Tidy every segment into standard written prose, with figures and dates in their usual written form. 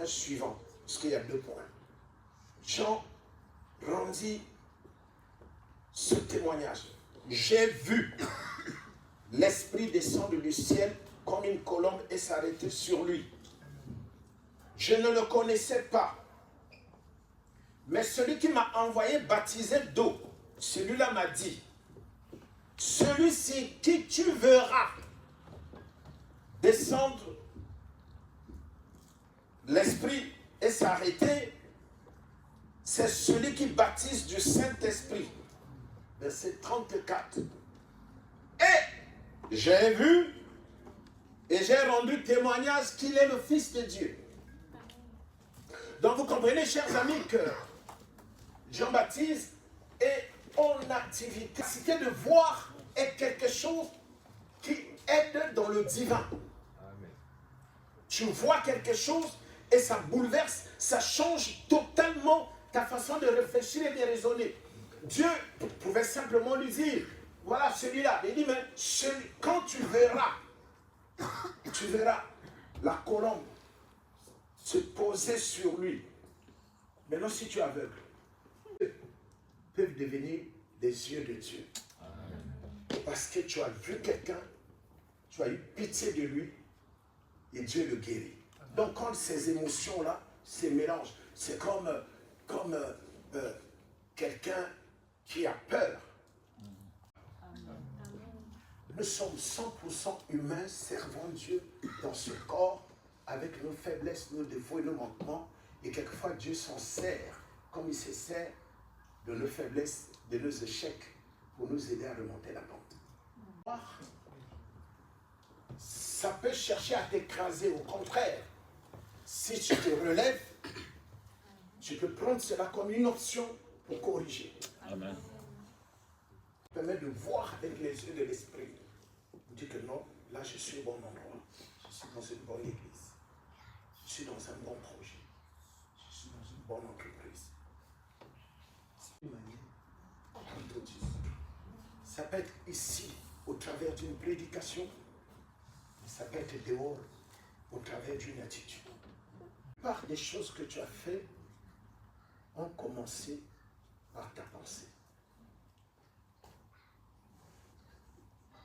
témoignage suivant, parce qu'il y a 2 points. Jean rendit ce témoignage. J'ai vu l'Esprit descendre du ciel comme une colombe et s'arrêter sur lui. Je ne le connaissais pas. Mais celui qui m'a envoyé baptiser d'eau, celui-là m'a dit, celui-ci qui tu verras descendre l'Esprit et s'arrêter, c'est celui qui baptise du Saint-Esprit. Verset 34. Et j'ai vu et j'ai rendu témoignage qu'il est le Fils de Dieu. Donc vous comprenez, chers amis, que Jean-Baptiste est en activité. La capacité de voir est quelque chose qui aide dans le divin. Amen. Tu vois quelque chose et ça bouleverse, ça change totalement ta façon de réfléchir et de raisonner. Dieu pouvait simplement lui dire, voilà celui-là. Il dit, mais quand tu verras la colombe se poser sur lui. Maintenant, si tu es aveugle, peuvent devenir des yeux de Dieu. Amen. Parce que tu as vu quelqu'un, tu as eu pitié de lui, et Dieu le guérit. Amen. Donc, quand ces émotions-là se mélangent, c'est comme quelqu'un qui a peur. Amen. Nous sommes 100% humains servant Dieu dans ce corps, avec nos faiblesses, nos défauts et nos manquements. Et quelquefois, Dieu s'en sert, comme il se sert de nos faiblesses, de nos échecs, pour nous aider à remonter la pente. Ça peut chercher à t'écraser, au contraire. Si tu te relèves, tu peux prendre cela comme une option pour corriger. Amen. Ça permet de voir avec les yeux de l'esprit. Vous dites que non, là je suis au bon endroit. Je suis dans une bonne église. Je suis dans un bon projet. Je suis dans une bonne entreprise. C'est une manière d'autisme. Ça peut être ici, au travers d'une prédication. Ça peut être dehors, au travers d'une attitude. La plupart des choses que tu as faites ont commencé par ta pensée.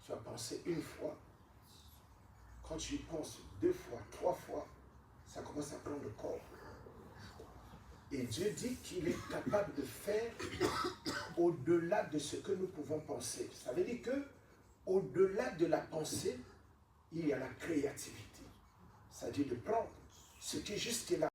Tu as pensé une fois. Quand tu y penses 2 fois, 3 fois, ça commence à prendre corps. Et Dieu dit qu'il est capable de faire au-delà de ce que nous pouvons penser. Ça veut dire que au-delà de la pensée, il y a la créativité. C'est-à-dire de prendre ce qui jusque-là